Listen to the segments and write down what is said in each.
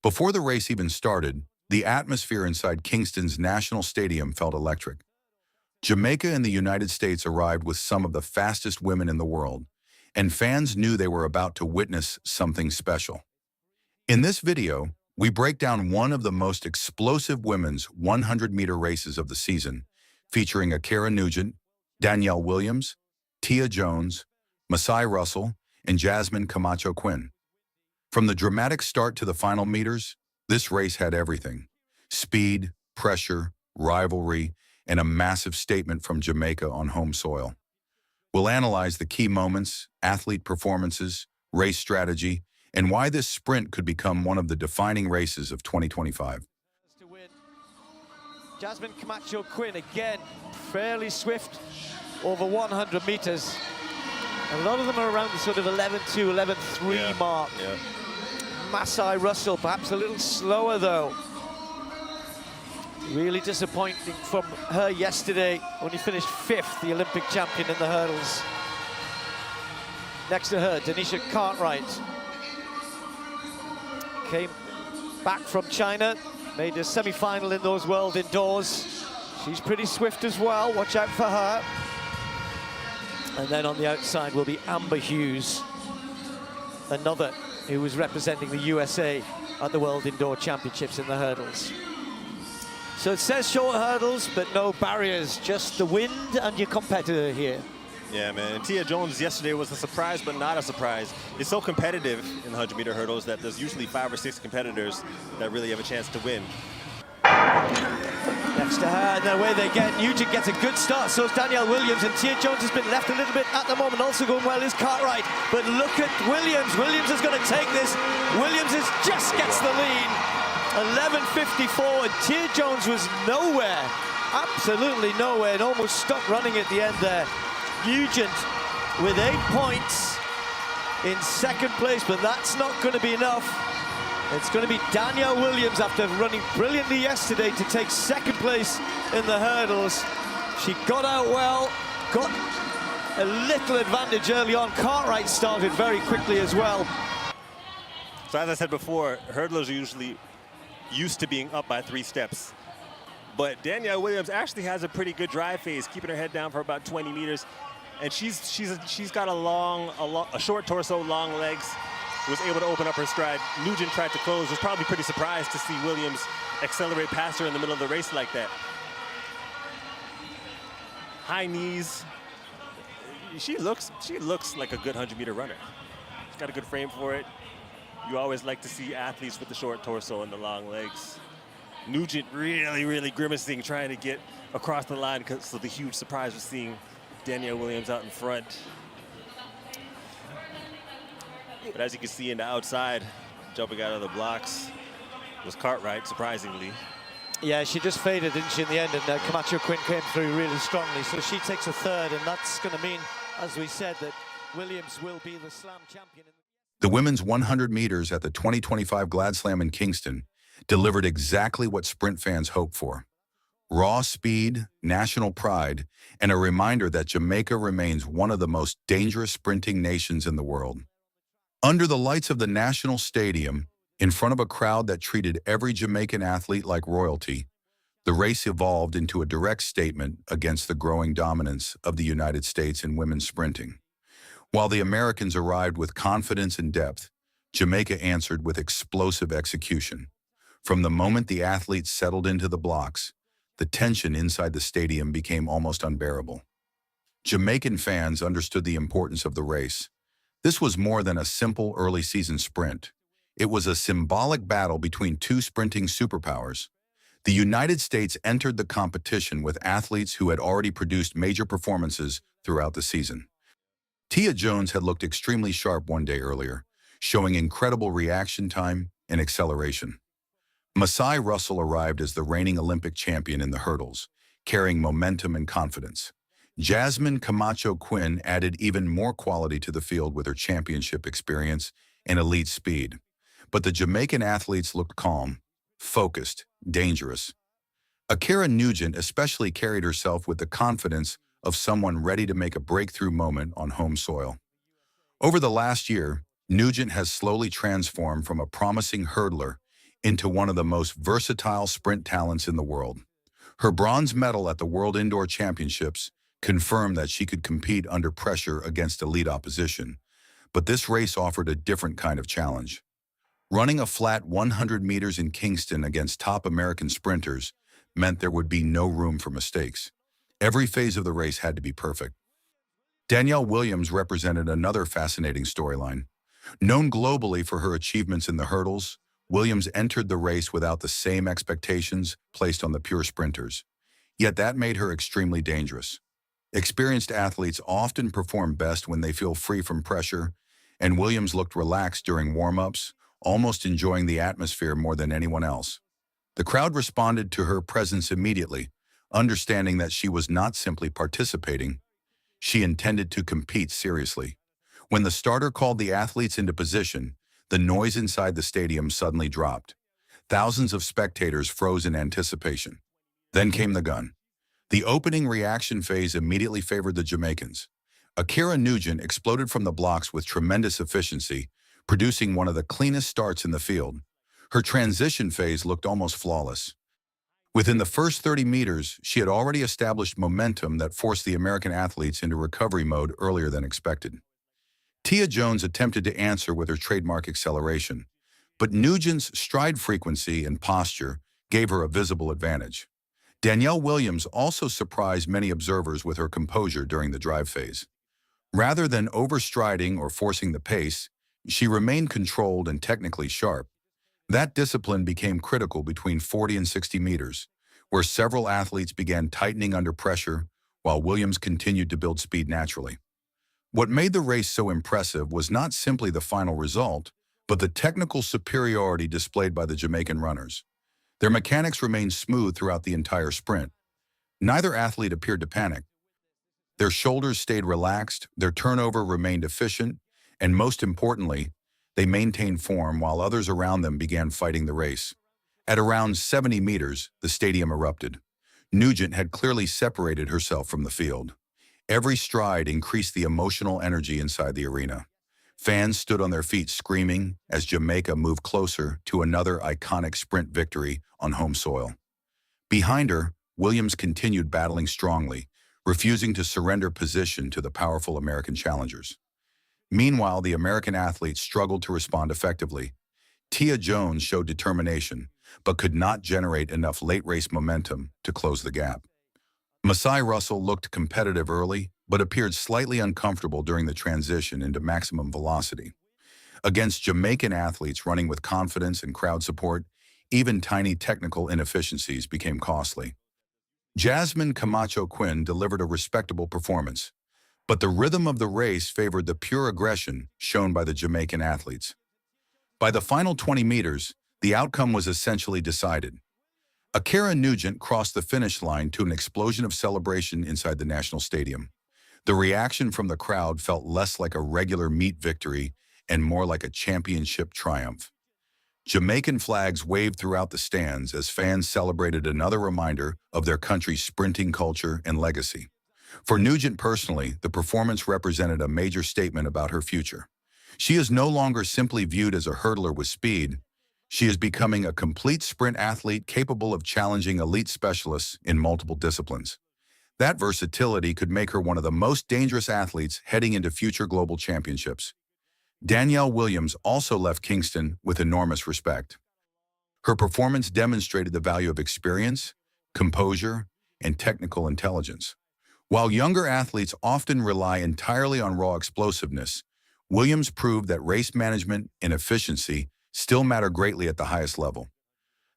Before the race even started, the atmosphere inside Kingston's National Stadium felt electric. Jamaica and the United States arrived with some of the fastest women in the world, and fans knew they were about to witness something special. In this video, we break down one of the most explosive women's 100-meter races of the season, featuring Akira Nugent, Danielle Williams, Tia Jones, Masai Russell, and Jasmine Camacho-Quinn. From the dramatic start to the final meters, this race had everything: speed, pressure, rivalry, and a massive statement from Jamaica on home soil. We'll analyze the key moments, athlete performances, race strategy, and why this sprint could become one of the defining races of 2025. To win. Jasmine Camacho-Quinn, again, fairly swift over 100 meters. A lot of them are around the sort of 11.2, 11.3 mark. Yeah. Masai Russell, perhaps a little slower though. Really disappointing from her yesterday, only finished 5th, the Olympic champion in the hurdles. Next to her, Danisha Cartwright. Came back from China, made a semi-final in those World Indoors. She's pretty swift as well, watch out for her. And then on the outside will be Amber Hughes, another who was representing the USA at the World Indoor Championships in the hurdles. So it says short hurdles, but no barriers, just the wind and your competitor here. Yeah, man. And Tia Jones yesterday was a surprise, but not a surprise. It's so competitive in the 100-meter hurdles that there's usually 5 or 6 competitors that really have a chance to win. Next to her, and the way they get, Nugent gets a good start, so is Danielle Williams, and Tia Jones has been left a little bit at the moment. Also going well is Cartwright, but look at Williams. Williams is going to take this. Williams just gets the lead. 11.54, and Tia Jones was nowhere, absolutely nowhere, and almost stopped running at the end there. Nugent with 8 points in second place, but that's not going to be enough. It's going to be Danielle Williams, after running brilliantly yesterday, to take second place in the hurdles. She got out well, got a little advantage early on. Cartwright started very quickly as well. So as I said before, hurdlers are usually used to being up by 3 steps. But Danielle Williams actually has a pretty good drive phase, keeping her head down for about 20 meters. And she's got a short torso, long legs, was able to open up her stride. Nugent tried to close, was probably pretty surprised to see Williams accelerate past her in the middle of the race like that. High knees. She looks like a good 100-meter runner. She's got a good frame for it. You always like to see athletes with the short torso and the long legs. Nugent really grimacing, trying to get across the line, so the huge surprise was seeing Danielle Williams out in front. But as you can see in the outside, jumping out of the blocks was Cartwright, surprisingly. Yeah, she just faded, didn't she, in the end, and Camacho-Quinn came through really strongly. So she takes a 3rd, and that's going to mean, as we said, that Williams will be the slam champion. The women's 100 meters at the 2025 Glad Slam in Kingston delivered exactly what sprint fans hoped for: raw speed, national pride, and a reminder that Jamaica remains one of the most dangerous sprinting nations in the world. Under the lights of the National Stadium, in front of a crowd that treated every Jamaican athlete like royalty, the race evolved into a direct statement against the growing dominance of the United States in women's sprinting. While the Americans arrived with confidence and depth, Jamaica answered with explosive execution. From the moment the athletes settled into the blocks, the tension inside the stadium became almost unbearable. Jamaican fans understood the importance of the race. This was more than a simple early season sprint. It was a symbolic battle between 2 sprinting superpowers. The United States entered the competition with athletes who had already produced major performances throughout the season. Tia Jones had looked extremely sharp one day earlier, showing incredible reaction time and acceleration. Masai Russell arrived as the reigning Olympic champion in the hurdles, carrying momentum and confidence. Jasmine Camacho-Quinn added even more quality to the field with her championship experience and elite speed. But the Jamaican athletes looked calm, focused, dangerous. Akira Nugent especially carried herself with the confidence of someone ready to make a breakthrough moment on home soil. Over the last year, Nugent has slowly transformed from a promising hurdler into one of the most versatile sprint talents in the world. Her bronze medal at the World Indoor Championships confirmed that she could compete under pressure against elite opposition, but this race offered a different kind of challenge. Running a flat 100 meters in Kingston against top American sprinters meant there would be no room for mistakes. Every phase of the race had to be perfect. Danielle Williams represented another fascinating storyline. Known globally for her achievements in the hurdles, Williams entered the race without the same expectations placed on the pure sprinters. Yet that made her extremely dangerous. Experienced athletes often perform best when they feel free from pressure, and Williams looked relaxed during warm-ups, almost enjoying the atmosphere more than anyone else. The crowd responded to her presence immediately, understanding that she was not simply participating, she intended to compete seriously. When the starter called the athletes into position, the noise inside the stadium suddenly dropped. Thousands of spectators froze in anticipation. Then came the gun. The opening reaction phase immediately favored the Jamaicans. Akira Nugent exploded from the blocks with tremendous efficiency, producing one of the cleanest starts in the field. Her transition phase looked almost flawless. Within the first 30 meters, she had already established momentum that forced the American athletes into recovery mode earlier than expected. Tia Jones attempted to answer with her trademark acceleration, but Nugent's stride frequency and posture gave her a visible advantage. Danielle Williams also surprised many observers with her composure during the drive phase. Rather than overstriding or forcing the pace, she remained controlled and technically sharp. That discipline became critical between 40 and 60 meters, where several athletes began tightening under pressure while Williams continued to build speed naturally. What made the race so impressive was not simply the final result, but the technical superiority displayed by the Jamaican runners. Their mechanics remained smooth throughout the entire sprint. Neither athlete appeared to panic. Their shoulders stayed relaxed, their turnover remained efficient, and most importantly, they maintained form while others around them began fighting the race. At around 70 meters, the stadium erupted. Nugent had clearly separated herself from the field. Every stride increased the emotional energy inside the arena. Fans stood on their feet screaming as Jamaica moved closer to another iconic sprint victory on home soil. Behind her, Williams continued battling strongly, refusing to surrender position to the powerful American challengers. Meanwhile, the American athletes struggled to respond effectively. Tia Jones showed determination, but could not generate enough late-race momentum to close the gap. Masai Russell looked competitive early, but appeared slightly uncomfortable during the transition into maximum velocity. Against Jamaican athletes running with confidence and crowd support, even tiny technical inefficiencies became costly. Jasmine Camacho-Quinn delivered a respectable performance, but the rhythm of the race favored the pure aggression shown by the Jamaican athletes. By the final 20 meters, the outcome was essentially decided. Akira Nugent crossed the finish line to an explosion of celebration inside the National Stadium. The reaction from the crowd felt less like a regular meet victory and more like a championship triumph. Jamaican flags waved throughout the stands as fans celebrated another reminder of their country's sprinting culture and legacy. For Nugent personally, the performance represented a major statement about her future. She is no longer simply viewed as a hurdler with speed. She is becoming a complete sprint athlete capable of challenging elite specialists in multiple disciplines. That versatility could make her one of the most dangerous athletes heading into future global championships. Danielle Williams also left Kingston with enormous respect. Her performance demonstrated the value of experience, composure, and technical intelligence. While younger athletes often rely entirely on raw explosiveness, Williams proved that race management and efficiency still matter greatly at the highest level.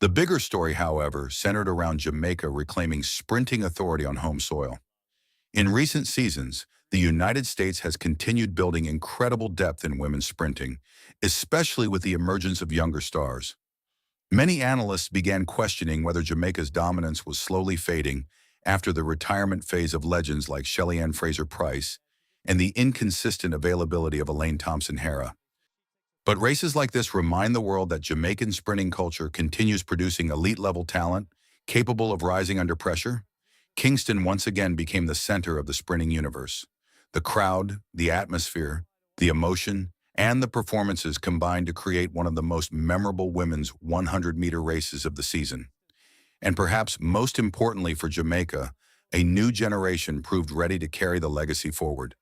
The bigger story, however, centered around Jamaica reclaiming sprinting authority on home soil. In recent seasons, the United States has continued building incredible depth in women's sprinting, especially with the emergence of younger stars. Many analysts began questioning whether Jamaica's dominance was slowly fading after the retirement phase of legends like Shelly-Ann Fraser-Price and the inconsistent availability of Elaine Thompson-Herah. But races like this remind the world that Jamaican sprinting culture continues producing elite-level talent capable of rising under pressure. Kingston once again became the center of the sprinting universe. The crowd, the atmosphere, the emotion, and the performances combined to create one of the most memorable women's 100-meter races of the season. And perhaps most importantly for Jamaica, a new generation proved ready to carry the legacy forward.